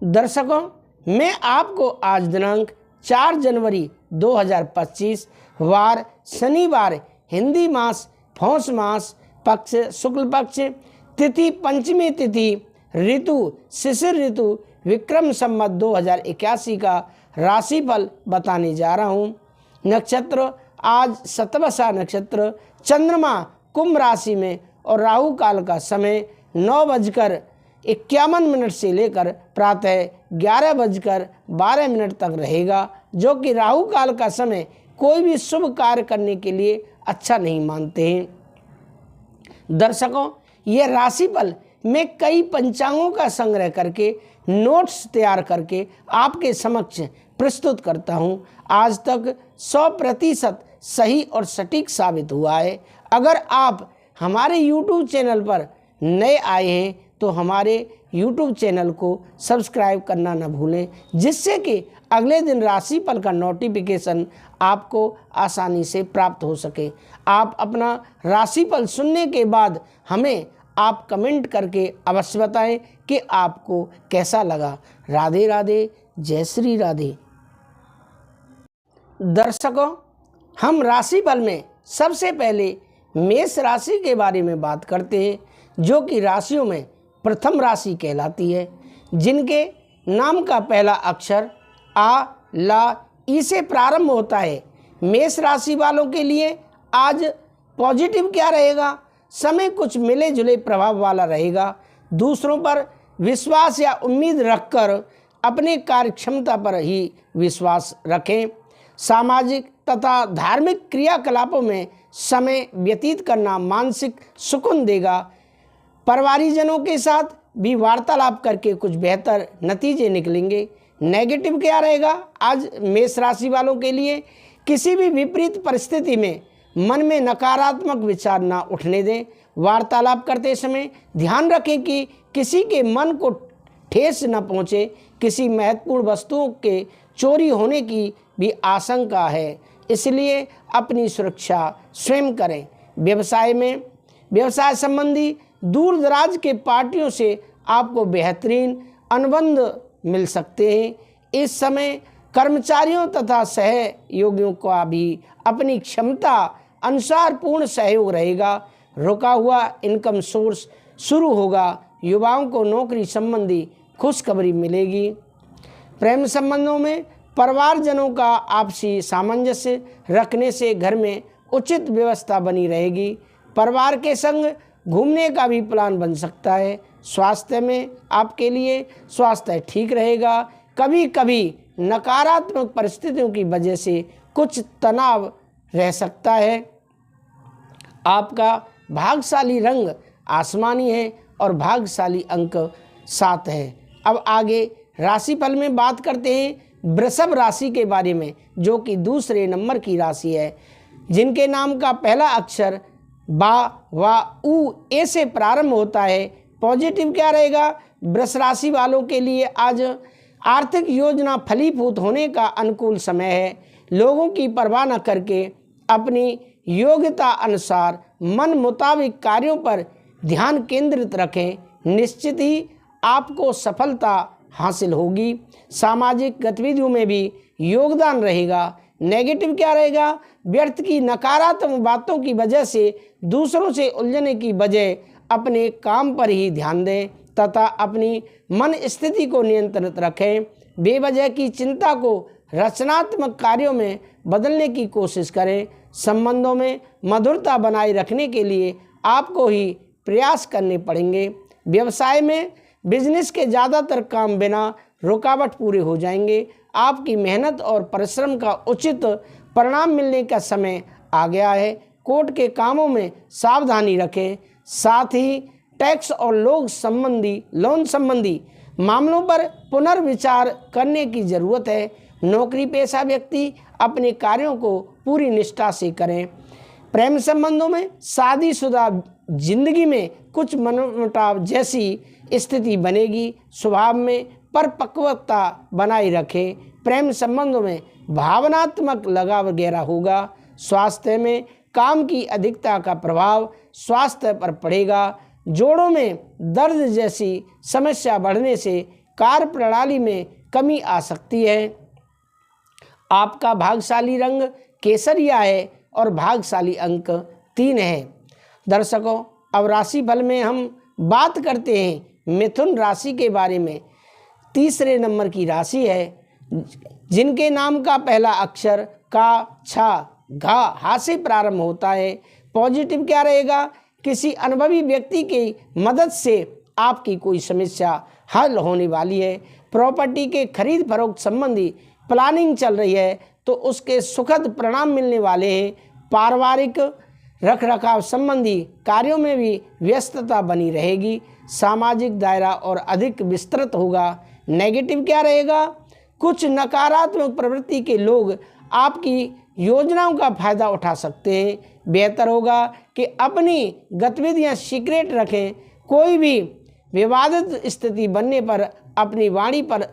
दर्शकों, मैं आपको आज दिनांक 4 जनवरी 2025 वार शनिवार, हिंदी मास पौष मास, पक्ष शुक्ल पक्ष, तिथि पंचमी तिथि, ऋतु शिशिर ऋतु, विक्रम संवत 2081 का राशिफल बताने जा रहा हूँ। नक्षत्र आज शतभिषा नक्षत्र, चंद्रमा कुंभ राशि में और राहु काल का समय 9:51 से लेकर प्रातः 11:12 तक रहेगा, जो कि राहु काल का समय कोई भी शुभ कार्य करने के लिए अच्छा नहीं मानते हैं। दर्शकों, यह राशिफल मैं कई पंचांगों का संग्रह करके नोट्स तैयार करके आपके समक्ष प्रस्तुत करता हूं। आज तक 100% सही और सटीक साबित हुआ है। अगर आप हमारे YouTube चैनल पर नए आए हैं तो हमारे YouTube चैनल को सब्सक्राइब करना न भूलें, जिससे कि अगले दिन राशिफल का नोटिफिकेशन आपको आसानी से प्राप्त हो सके। आप अपना राशिफल सुनने के बाद हमें आप कमेंट करके अवश्य बताएं कि आपको कैसा लगा। राधे राधे, जय श्री राधे। दर्शकों, हम राशिफल में सबसे पहले मेष राशि के बारे में बात करते हैं, जो कि राशियों में प्रथम राशि कहलाती है, जिनके नाम का पहला अक्षर आ, ला, ई से प्रारंभ होता है। मेष राशि वालों के लिए आज पॉजिटिव क्या रहेगा? समय कुछ मिले जुले प्रभाव वाला रहेगा। दूसरों पर विश्वास या उम्मीद रखकर अपने कार्य क्षमता पर ही विश्वास रखें। सामाजिक तथा धार्मिक क्रियाकलापों में समय व्यतीत करना मानसिक सुकून देगा। परिवारजनों के साथ भी वार्तालाप करके कुछ बेहतर नतीजे निकलेंगे। नेगेटिव क्या रहेगा आज मेष राशि वालों के लिए? किसी भी विपरीत परिस्थिति में मन में नकारात्मक विचार ना उठने दें। वार्तालाप करते समय ध्यान रखें कि किसी के मन को ठेस न पहुंचे। किसी महत्वपूर्ण वस्तुओं के चोरी होने की भी आशंका है, इसलिए अपनी सुरक्षा स्वयं करें। व्यवसाय संबंधी दूर दराज के पार्टियों से आपको बेहतरीन अनुबंध मिल सकते हैं। इस समय कर्मचारियों तथा सहयोगियों का भी अपनी क्षमता अनुसार पूर्ण सहयोग रहेगा। रुका हुआ इनकम सोर्स शुरू होगा। युवाओं को नौकरी संबंधी खुशखबरी मिलेगी। प्रेम संबंधों में परिवारजनों का आपसी सामंजस्य रखने से घर में उचित व्यवस्था बनी रहेगी। परिवार के संग घूमने का भी प्लान बन सकता है। स्वास्थ्य में आपके लिए स्वास्थ्य ठीक रहेगा। कभी कभी नकारात्मक परिस्थितियों की वजह से कुछ तनाव रह सकता है। आपका भाग्यशाली रंग आसमानी है और भाग्यशाली अंक 7 है। अब आगे राशिफल में बात करते हैं वृषभ राशि के बारे में, जो कि दूसरे नंबर की राशि है, जिनके नाम का पहला अक्षर बा, वा, उ, ए से प्रारंभ होता है। पॉजिटिव क्या रहेगा? वृष राशि वालों के लिए आज आर्थिक योजना फलीभूत होने का अनुकूल समय है। लोगों की परवाह न करके अपनी योग्यता अनुसार मन मुताबिक कार्यों पर ध्यान केंद्रित रखें। निश्चित ही आपको सफलता हासिल होगी। सामाजिक गतिविधियों में भी योगदान रहेगा। नेगेटिव क्या रहेगा? व्यर्थ की नकारात्मक बातों की वजह से दूसरों से उलझने की बजाय अपने काम पर ही ध्यान दें तथा अपनी मन स्थिति को नियंत्रित रखें। बेवजह की चिंता को रचनात्मक कार्यों में बदलने की कोशिश करें। संबंधों में मधुरता बनाए रखने के लिए आपको ही प्रयास करने पड़ेंगे। व्यवसाय में बिजनेस के ज़्यादातर काम बिना रुकावट पूरे हो जाएंगे। आपकी मेहनत और परिश्रम का उचित परिणाम मिलने का समय आ गया है। कोर्ट के कामों में सावधानी रखें। साथ ही टैक्स और लोन संबंधी मामलों पर पुनर्विचार करने की ज़रूरत है। नौकरी पेशा व्यक्ति अपने कार्यों को पूरी निष्ठा से करें। प्रेम संबंधों में शादीशुदा जिंदगी में कुछ मनमुटाव जैसी स्थिति बनेगी। स्वभाव में परिपक्वता बनाए रखें। प्रेम संबंधों में भावनात्मक लगाव वगैरह होगा। स्वास्थ्य में काम की अधिकता का प्रभाव स्वास्थ्य पर पड़ेगा। जोड़ों में दर्द जैसी समस्या बढ़ने से कार्य प्रणाली में कमी आ सकती है। आपका भाग्यशाली रंग केसरिया है और भाग्यशाली अंक 3 है। दर्शकों, अब राशि फल में हम बात करते हैं मिथुन राशि के बारे में। तीसरे नंबर की राशि है जिनके नाम का पहला अक्षर का, छा, घा, हा से प्रारंभ होता है। पॉजिटिव क्या रहेगा? किसी अनुभवी व्यक्ति की मदद से आपकी कोई समस्या हल होने वाली है। प्रॉपर्टी के खरीद फरोख्त संबंधी प्लानिंग चल रही है तो उसके सुखद परिणाम मिलने वाले हैं। पारिवारिक रख रखाव संबंधी कार्यों में भी व्यस्तता बनी रहेगी। सामाजिक दायरा और अधिक विस्तृत होगा। नेगेटिव क्या रहेगा? कुछ नकारात्मक प्रवृत्ति के लोग आपकी योजनाओं का फायदा उठा सकते हैं। बेहतर होगा कि अपनी गतिविधियां सीक्रेट रखें। कोई भी विवादित स्थिति बनने पर अपनी वाणी पर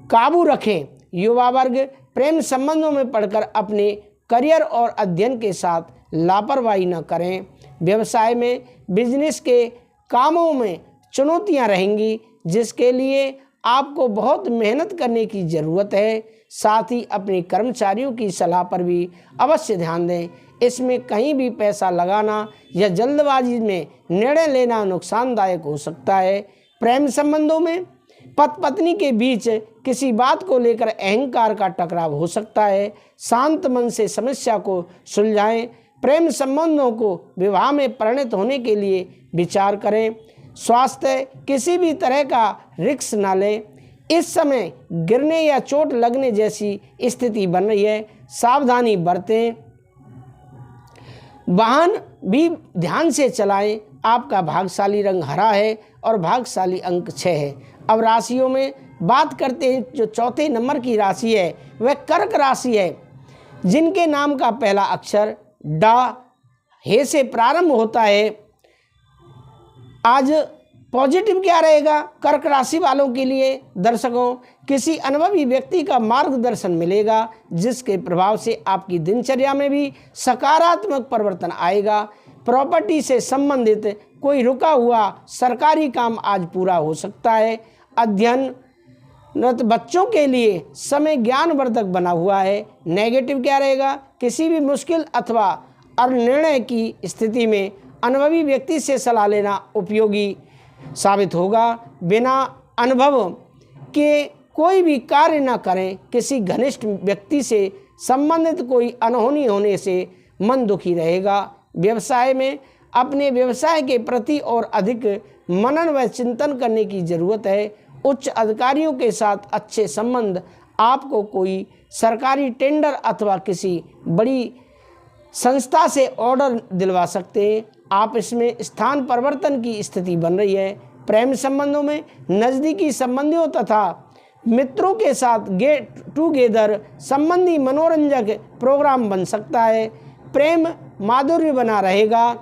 काबू रखें। युवा वर्ग प्रेम संबंधों में पड़कर अपने करियर और अध्ययन के साथ लापरवाही न करें। व्यवसाय में बिजनेस के कामों में चुनौतियां रहेंगी जिसके लिए आपको बहुत मेहनत करने की ज़रूरत है। साथ ही अपने कर्मचारियों की सलाह पर भी अवश्य ध्यान दें। इसमें कहीं भी पैसा लगाना या जल्दबाजी में निर्णय लेना नुकसानदायक हो सकता है। प्रेम संबंधों में पति पत्नी के बीच किसी बात को लेकर अहंकार का टकराव हो सकता है। शांत मन से समस्या को सुलझाएं। प्रेम संबंधों को विवाह में परिणत होने के लिए विचार करें। स्वास्थ्य, किसी भी तरह का रिस्क न लें। इस समय गिरने या चोट लगने जैसी स्थिति बन रही है, सावधानी बरतें। वाहन भी ध्यान से चलाएं। आपका भाग्यशाली रंग हरा है और भाग्यशाली अंक 6 है। अब राशियों में बात करते हैं। जो चौथे नंबर की राशि है वह कर्क राशि है जिनके नाम का पहला अक्षर डा, हे से प्रारंभ होता है। आज पॉजिटिव क्या रहेगा कर्क राशि वालों के लिए? दर्शकों, किसी अनुभवी व्यक्ति का मार्गदर्शन मिलेगा जिसके प्रभाव से आपकी दिनचर्या में भी सकारात्मक परिवर्तन आएगा। प्रॉपर्टी से संबंधित कोई रुका हुआ सरकारी काम आज पूरा हो सकता है। अध्ययनरत बच्चों के लिए समय ज्ञानवर्धक बना हुआ है। नेगेटिव क्या रहेगा? किसी भी मुश्किल अथवा अनिर्णय की स्थिति में अनुभवी व्यक्ति से सलाह लेना उपयोगी साबित होगा। बिना अनुभव के कोई भी कार्य न करें। किसी घनिष्ठ व्यक्ति से संबंधित कोई अनहोनी होने से मन दुखी रहेगा। व्यवसाय में अपने व्यवसाय के प्रति और अधिक मनन व चिंतन करने की जरूरत है। उच्च अधिकारियों के साथ अच्छे संबंध आपको कोई सरकारी टेंडर अथवा किसी बड़ी संस्था से ऑर्डर दिलवा सकते हैं। आप इसमें स्थान परिवर्तन की स्थिति बन रही है। प्रेम संबंधों में नज़दीकी संबंधियों तथा मित्रों के साथ गेट टुगेदर संबंधी मनोरंजक प्रोग्राम बन सकता है। प्रेम माधुर्य बना रहेगा।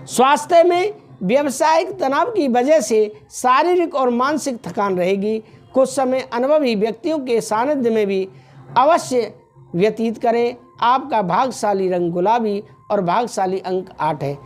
स्वास्थ्य में व्यावसायिक तनाव की वजह से शारीरिक और मानसिक थकान रहेगी। कुछ समय अनुभवी व्यक्तियों के सानिध्य में भी अवश्य व्यतीत करें। आपका भाग्यशाली रंग गुलाबी और भाग्यशाली अंक 8 है।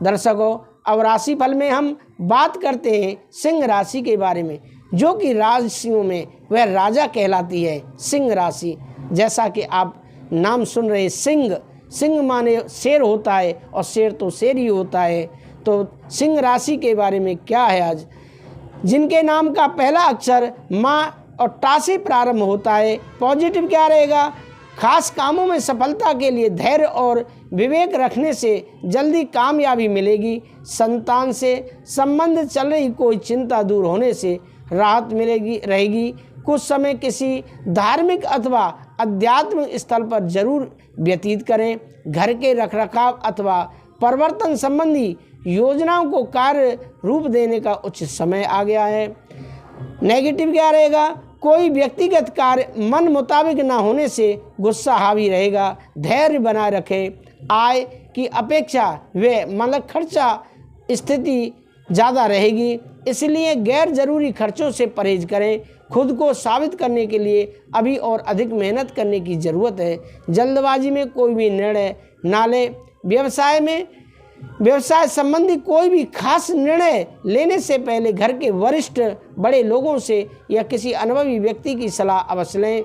दर्शकों, अब राशिफल में हम बात करते हैं सिंह राशि के बारे में, जो कि राशियों में वह राजा कहलाती है। सिंह राशि, जैसा कि आप नाम सुन रहे सिंह, सिंह माने शेर होता है और शेर तो शेर ही होता है। तो सिंह राशि के बारे में क्या है आज? जिनके नाम का पहला अक्षर माँ और टा से प्रारंभ होता है। पॉजिटिव क्या रहेगा? खास कामों में सफलता के लिए धैर्य और विवेक रखने से जल्दी कामयाबी मिलेगी। संतान से संबंध चल रही कोई चिंता दूर होने से राहत रहेगी। कुछ समय किसी धार्मिक अथवा आध्यात्मिक स्थल पर जरूर व्यतीत करें। घर के रखरखाव अथवा परिवर्तन संबंधी योजनाओं को कार्य रूप देने का उचित समय आ गया है। नेगेटिव क्या रहेगा? कोई व्यक्तिगत कार्य मन मुताबिक न होने से गुस्सा हावी रहेगा। धैर्य बनाए रखें। आय की अपेक्षा वे मतलब खर्चा स्थिति ज़्यादा रहेगी, इसलिए गैर जरूरी खर्चों से परहेज करें। खुद को साबित करने के लिए अभी और अधिक मेहनत करने की ज़रूरत है। जल्दबाजी में कोई भी निर्णय ना लें। व्यवसाय में व्यवसाय संबंधी कोई भी खास निर्णय लेने से पहले घर के वरिष्ठ बड़े लोगों से या किसी अनुभवी व्यक्ति की सलाह अवश्य लें।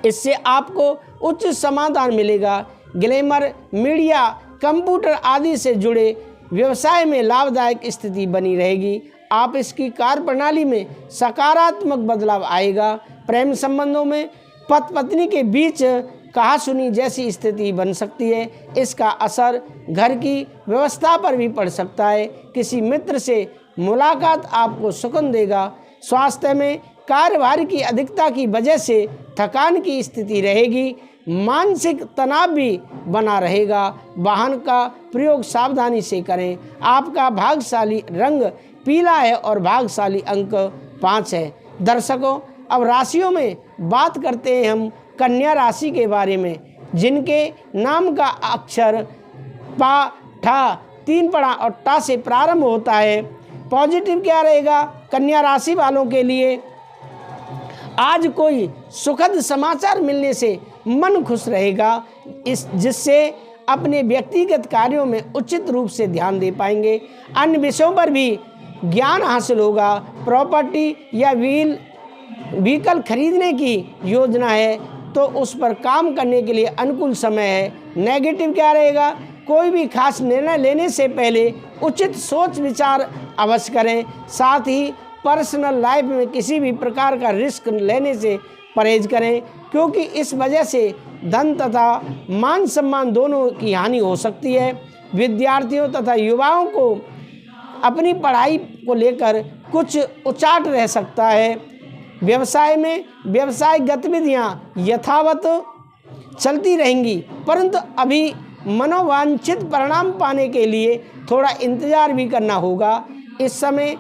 इससे आपको उच्च समाधान मिलेगा। ग्लैमर, मीडिया, कंप्यूटर आदि से जुड़े व्यवसाय में लाभदायक स्थिति बनी रहेगी। आप इसकी कार्यप्रणाली में सकारात्मक बदलाव आएगा। प्रेम संबंधों में पति पत्नी के बीच कहासुनी जैसी स्थिति बन सकती है। इसका असर घर की व्यवस्था पर भी पड़ सकता है। किसी मित्र से मुलाकात आपको सुकून देगा। स्वास्थ्य में कार्यभार की अधिकता की वजह से थकान की स्थिति रहेगी। मानसिक तनाव भी बना रहेगा। वाहन का प्रयोग सावधानी से करें। आपका भाग्यशाली रंग पीला है और भाग्यशाली अंक 5 है। दर्शकों, अब राशियों में बात करते हैं हम कन्या राशि के बारे में, जिनके नाम का अक्षर पा, ठा, 3 पड़ा और टा से प्रारंभ होता है। पॉजिटिव क्या रहेगा कन्या राशि वालों के लिए? आज कोई सुखद समाचार मिलने से मन खुश रहेगा, जिससे अपने व्यक्तिगत कार्यों में उचित रूप से ध्यान दे पाएंगे। अन्य विषयों पर भी ज्ञान हासिल होगा। प्रॉपर्टी या व्हीकल खरीदने की योजना है तो उस पर काम करने के लिए अनुकूल समय है। नेगेटिव क्या रहेगा? कोई भी खास निर्णय लेने से पहले उचित सोच विचार अवश्य करें। साथ ही पर्सनल लाइफ में किसी भी प्रकार का रिस्क लेने से परहेज करें, क्योंकि इस वजह से धन तथा मान सम्मान दोनों की हानि हो सकती है। विद्यार्थियों तथा युवाओं को अपनी पढ़ाई को लेकर कुछ उचाट रह सकता है। व्यवसाय में व्यवसायिक गतिविधियां यथावत चलती रहेंगी, परंतु अभी मनोवांछित परिणाम पाने के लिए थोड़ा इंतजार भी करना होगा। इस समय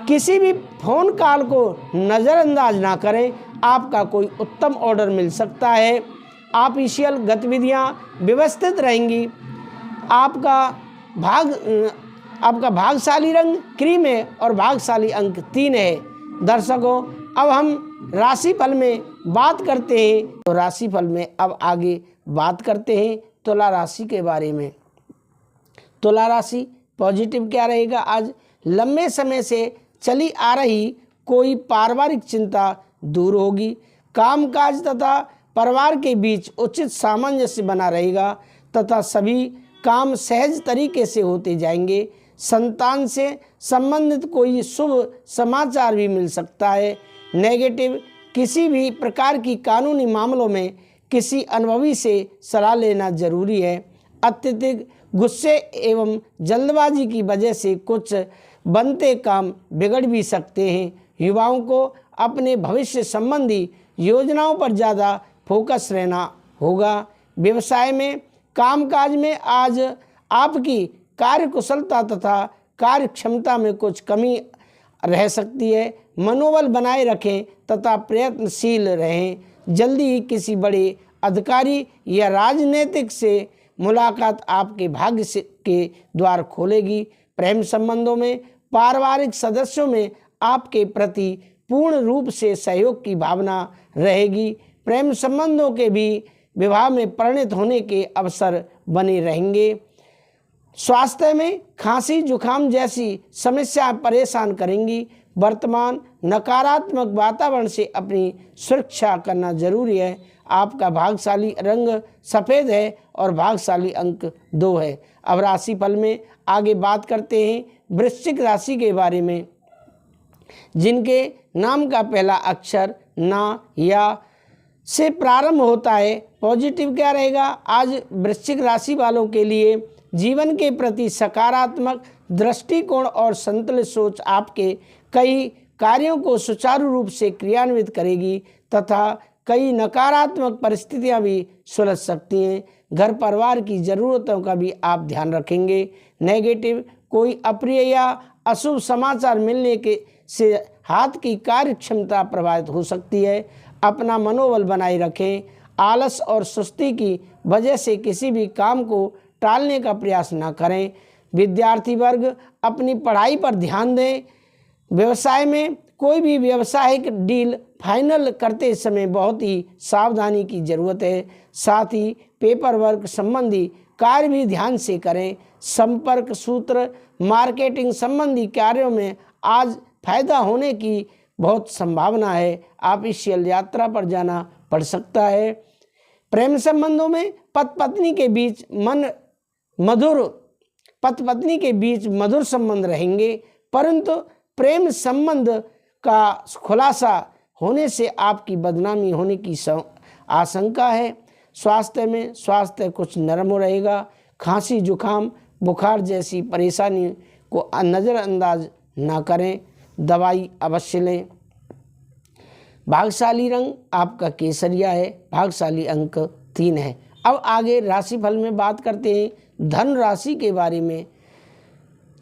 किसी भी फोन कॉल को नज़रअंदाज ना करें। आपका कोई उत्तम ऑर्डर मिल सकता है। ऑफिशियल गतिविधियां व्यवस्थित रहेंगी। आपका भाग्यशाली रंग क्रीम है और भाग्यशाली अंक 3 है। दर्शकों, अब हम राशिफल में बात करते हैं। तो राशिफल में अब आगे बात करते हैं तुला राशि के बारे में। तुला राशि पॉजिटिव क्या रहेगा? आज लंबे समय से चली आ रही कोई पारिवारिक चिंता दूर होगी। कामकाज तथा परिवार के बीच उचित सामंजस्य बना रहेगा तथा सभी काम सहज तरीके से होते जाएंगे। संतान से संबंधित कोई शुभ समाचार भी मिल सकता है। नेगेटिव, किसी भी प्रकार की कानूनी मामलों में किसी अनुभवी से सलाह लेना जरूरी है। अत्यधिक गुस्से एवं जल्दबाजी की वजह से कुछ बनते काम बिगड़ भी सकते हैं। युवाओं को अपने भविष्य संबंधी योजनाओं पर ज़्यादा फोकस रहना होगा। व्यवसाय में कामकाज में आज आपकी कार्यकुशलता तथा कार्य क्षमता में कुछ कमी रह सकती है। मनोबल बनाए रखें तथा प्रयत्नशील रहें। जल्दी ही किसी बड़े अधिकारी या राजनीतिक से मुलाकात आपके भाग्य के द्वार खोलेगी। प्रेम संबंधों में पारिवारिक सदस्यों में आपके प्रति पूर्ण रूप से सहयोग की भावना रहेगी। प्रेम संबंधों के भी विवाह में परिणत होने के अवसर बने रहेंगे। स्वास्थ्य में खांसी जुखाम जैसी समस्याएं परेशान करेंगी। वर्तमान नकारात्मक वातावरण से अपनी सुरक्षा करना जरूरी है। आपका भाग्यशाली रंग सफ़ेद है और भाग्यशाली अंक 2 है। अब राशिफल में आगे बात करते हैं वृश्चिक राशि के बारे में, जिनके नाम का पहला अक्षर ना या से प्रारंभ होता है। पॉजिटिव क्या रहेगा? आज वृश्चिक राशि वालों के लिए जीवन के प्रति सकारात्मक दृष्टिकोण और संतुलित सोच आपके कई कार्यों को सुचारू रूप से क्रियान्वित करेगी तथा कई नकारात्मक परिस्थितियां भी सुलझ सकती हैं। घर परिवार की ज़रूरतों का भी आप ध्यान रखेंगे। नेगेटिव, कोई अप्रिय या अशुभ समाचार मिलने के से हाथ की कार्य क्षमता प्रभावित हो सकती है। अपना मनोबल बनाए रखें। आलस और सुस्ती की वजह से किसी भी काम को टालने का प्रयास न करें। विद्यार्थी वर्ग अपनी पढ़ाई पर ध्यान दें। व्यवसाय में कोई भी व्यावसायिक डील फाइनल करते समय बहुत ही सावधानी की ज़रूरत है। साथ ही पेपर वर्क संबंधी कार्य भी ध्यान से करें। संपर्क सूत्र, मार्केटिंग संबंधी कार्यों में आज फायदा होने की बहुत संभावना है। आप इस यात्रा पर जाना पड़ सकता है। प्रेम संबंधों में पति पत्नी के बीच मधुर संबंध रहेंगे, परंतु प्रेम संबंध का खुलासा होने से आपकी बदनामी होने की आशंका है। स्वास्थ्य कुछ नरम रहेगा। खांसी, जुकाम, बुखार जैसी परेशानी को नज़रअंदाज ना करें, दवाई अवश्य लें। भाग्यशाली रंग आपका केसरिया है। भाग्यशाली अंक 3 है। अब आगे राशिफल में बात करते हैं धन राशि के बारे में।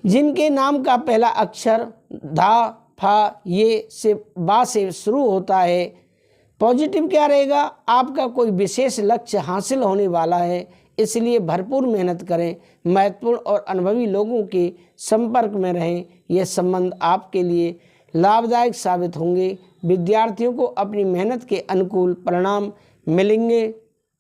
जिनके नाम का पहला अक्षर धा, फा, ये से बा से शुरू होता है। पॉजिटिव क्या रहेगा? आपका कोई विशेष लक्ष्य हासिल होने वाला है, इसलिए भरपूर मेहनत करें। महत्वपूर्ण और अनुभवी लोगों के संपर्क में रहें। यह संबंध आपके लिए लाभदायक साबित होंगे। विद्यार्थियों को अपनी मेहनत के अनुकूल परिणाम मिलेंगे।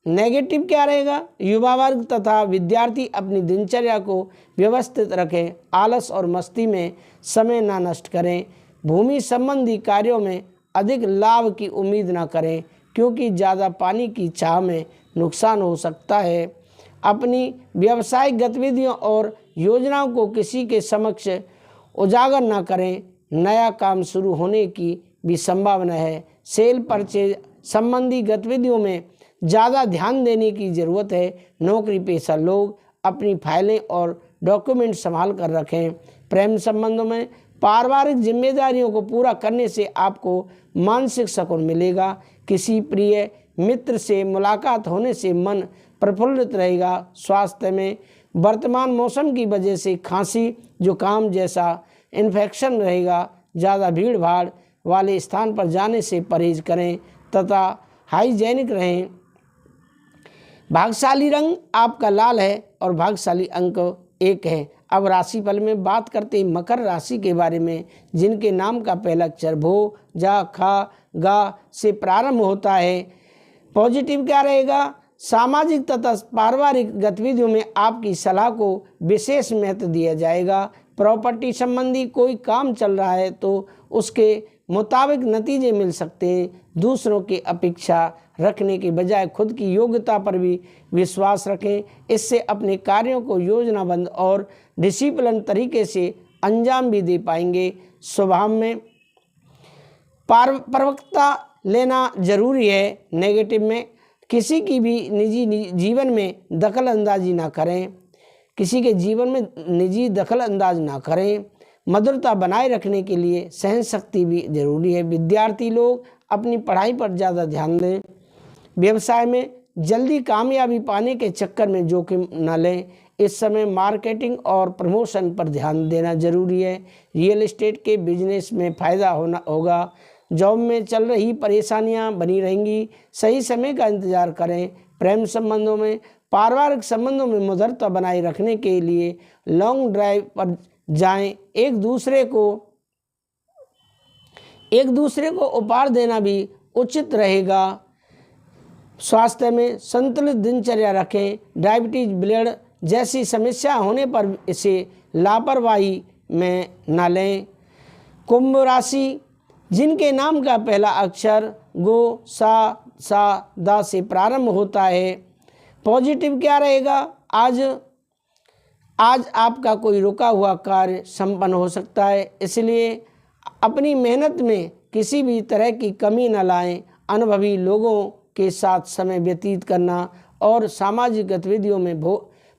नेगेटिव क्या रहेगा? युवा वर्ग तथा विद्यार्थी अपनी दिनचर्या को व्यवस्थित रखें। आलस और मस्ती में समय ना नष्ट करें। भूमि संबंधी कार्यों में अधिक लाभ की उम्मीद ना करें, क्योंकि ज़्यादा पानी की चाह में नुकसान हो सकता है। अपनी व्यावसायिक गतिविधियों और योजनाओं को किसी के समक्ष उजागर ना करें। नया काम शुरू होने की भी संभावना है। सेल परचेज संबंधी गतिविधियों में ज़्यादा ध्यान देने की ज़रूरत है। नौकरी पेशा लोग अपनी फाइलें और डॉक्यूमेंट संभाल कर रखें। प्रेम संबंधों में पारिवारिक जिम्मेदारियों को पूरा करने से आपको मानसिक सुकून मिलेगा। किसी प्रिय मित्र से मुलाकात होने से मन प्रफुल्लित रहेगा। स्वास्थ्य में वर्तमान मौसम की वजह से खांसी, जुकाम जैसा इन्फेक्शन रहेगा। ज़्यादा भीड़ भाड़ वाले स्थान पर जाने से परहेज करें तथा हाइजेनिक रहें। भाग्यशाली रंग आपका लाल है और भाग्यशाली अंक 1 है। अब राशिफल में बात करते हैं मकर राशि के बारे में। जिनके नाम का पहला अक्षर भो, जा, खा, गा से प्रारंभ होता है। पॉजिटिव क्या रहेगा? सामाजिक तथा पारिवारिक गतिविधियों में आपकी सलाह को विशेष महत्व दिया जाएगा। प्रॉपर्टी संबंधी कोई काम चल रहा है तो उसके मुताबिक नतीजे मिल सकते हैं। दूसरों की अपेक्षा रखने के बजाय खुद की योग्यता पर भी विश्वास रखें। इससे अपने कार्यों को योजनाबद्ध और डिसिप्लिन तरीके से अंजाम भी दे पाएंगे। स्वभाव में प्रवक्ता लेना जरूरी है। नेगेटिव में किसी की भी निजी जीवन में दखल अंदाजी ना करें। किसी के जीवन में निजी दखल अंदाज ना करें। मधुरता बनाए रखने के लिए सहन शक्ति भी जरूरी है। विद्यार्थी लोग अपनी पढ़ाई पर ज़्यादा ध्यान दें। व्यवसाय में जल्दी कामयाबी पाने के चक्कर में जोखिम न लें। इस समय मार्केटिंग और प्रमोशन पर ध्यान देना जरूरी है। रियल एस्टेट के बिजनेस में फ़ायदा होगा। जॉब में चल रही परेशानियां बनी रहेंगी। सही समय का इंतजार करें। प्रेम संबंधों में पारिवारिक संबंधों में मधुरता बनाए रखने के लिए लॉन्ग ड्राइव पर जाएं। एक दूसरे को उपहार देना भी उचित रहेगा। स्वास्थ्य में संतुलित दिनचर्या रखें। डायबिटीज, ब्लड जैसी समस्या होने पर इसे लापरवाही में न लें। कुंभ राशि जिनके नाम का पहला अक्षर गो, सा, दा से प्रारंभ होता है। पॉजिटिव क्या रहेगा? आज आपका कोई रुका हुआ कार्य संपन्न हो सकता है, इसलिए अपनी मेहनत में किसी भी तरह की कमी न लाएं। अनुभवी लोगों के साथ समय व्यतीत करना और सामाजिक गतिविधियों में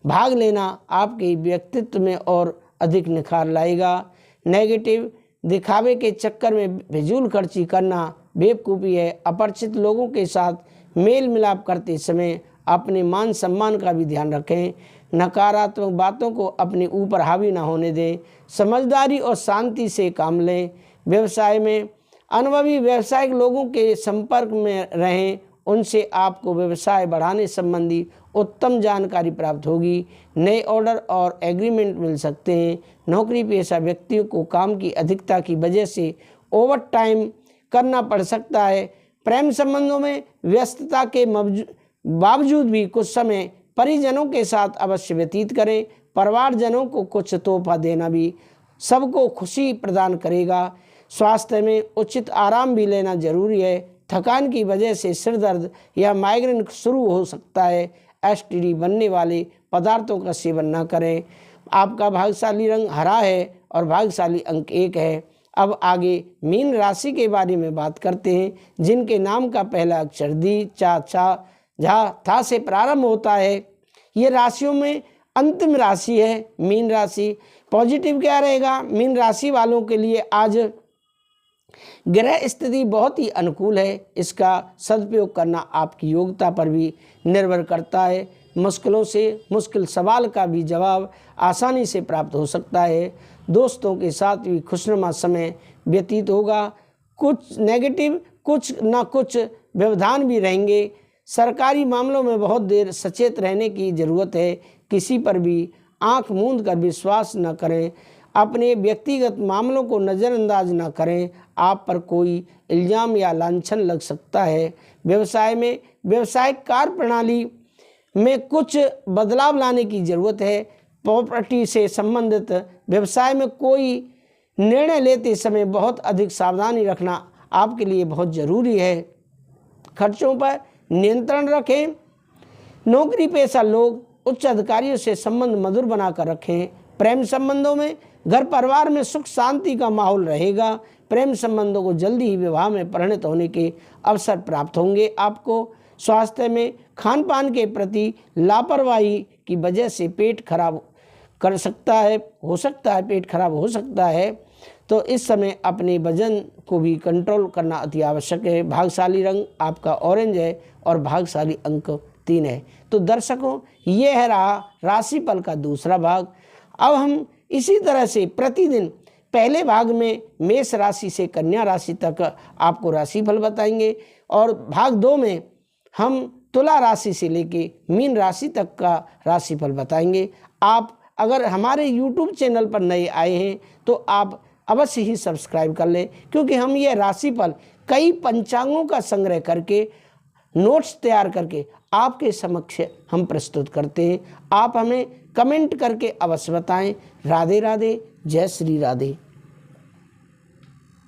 भाग लेना आपके व्यक्तित्व में और अधिक निखार लाएगा। नेगेटिव दिखावे के चक्कर में फिजूल खर्ची करना बेवकूफ़ी है। अपरिचित लोगों के साथ मेल मिलाप करते समय अपने मान सम्मान का भी ध्यान रखें। नकारात्मक बातों को अपने ऊपर हावी ना होने दें। समझदारी और शांति से काम लें। व्यवसाय में अनुभवी व्यावसायिक लोगों के संपर्क में रहें। उनसे आपको व्यवसाय बढ़ाने संबंधी उत्तम जानकारी प्राप्त होगी। नए ऑर्डर और एग्रीमेंट मिल सकते हैं। नौकरी पेशा व्यक्तियों को काम की अधिकता की वजह से ओवर टाइम करना पड़ सकता है। प्रेम संबंधों में व्यस्तता के बावजूद भी कुछ समय परिजनों के साथ अवश्य व्यतीत करें। परिवारजनों को कुछ तोहफा देना भी सबको खुशी प्रदान करेगा। स्वास्थ्य में उचित आराम भी लेना जरूरी है। थकान की वजह से सिर दर्द या माइग्रेन शुरू हो सकता है। एसटीडी बनने वाले पदार्थों का सेवन न करें। आपका भाग्यशाली रंग हरा है और भाग्यशाली अंक 1 है। अब आगे मीन राशि के बारे में बात करते हैं, जिनके नाम का पहला अक्षर दी, चा, छा, झा, था से प्रारंभ होता है। ये राशियों में अंतिम राशि है मीन राशि। पॉजिटिव क्या रहेगा? मीन राशि वालों के लिए आज ग्रह स्थिति बहुत ही अनुकूल है। इसका सदुपयोग करना आपकी योग्यता पर भी निर्भर करता है। मुश्किलों से मुश्किल सवाल का भी जवाब आसानी से प्राप्त हो सकता है। दोस्तों के साथ भी खुशनुमा समय व्यतीत होगा। कुछ नेगेटिव कुछ ना कुछ व्यवधान भी रहेंगे। सरकारी मामलों में बहुत देर सचेत रहने की ज़रूरत है। किसी पर भी आंख मूंद कर विश्वास न करें। अपने व्यक्तिगत मामलों को नज़रअंदाज न करें। आप पर कोई इल्ज़ाम या लांछन लग सकता है। व्यवसाय में व्यावसायिक कार्य प्रणाली में कुछ बदलाव लाने की ज़रूरत है। प्रॉपर्टी से संबंधित व्यवसाय में कोई निर्णय लेते समय बहुत अधिक सावधानी रखना आपके लिए बहुत ज़रूरी है। खर्चों पर नियंत्रण रखें। नौकरी पेशा लोग उच्च अधिकारियों से संबंध मधुर बनाकर रखें। प्रेम संबंधों में घर परिवार में सुख शांति का माहौल रहेगा। प्रेम संबंधों को जल्दी ही विवाह में परिणत होने के अवसर प्राप्त होंगे। आपको स्वास्थ्य में खान पान के प्रति लापरवाही की वजह से पेट खराब कर सकता है, हो सकता है पेट खराब हो सकता है। तो इस समय अपने वजन को भी कंट्रोल करना अति आवश्यक है। भाग्यशाली रंग आपका ऑरेंज है और भाग्यशाली अंक 3 है। तो दर्शकों, ये है रहा राशिफल का दूसरा भाग। अब हम इसी तरह से प्रतिदिन पहले भाग में मेष राशि से कन्या राशि तक आपको राशिफल बताएंगे और भाग 2 में हम तुला राशि से लेके मीन राशि तक का राशिफल बताएंगे। आप अगर हमारे YouTube चैनल पर नए आए हैं तो आप अवश्य ही सब्सक्राइब कर लें, क्योंकि हम ये राशिफल कई पंचांगों का संग्रह करके नोट्स तैयार करके आपके समक्ष हम प्रस्तुत करते हैं। आप हमें कमेंट करके अवश्य बताएं। राधे राधे, जय श्री राधे।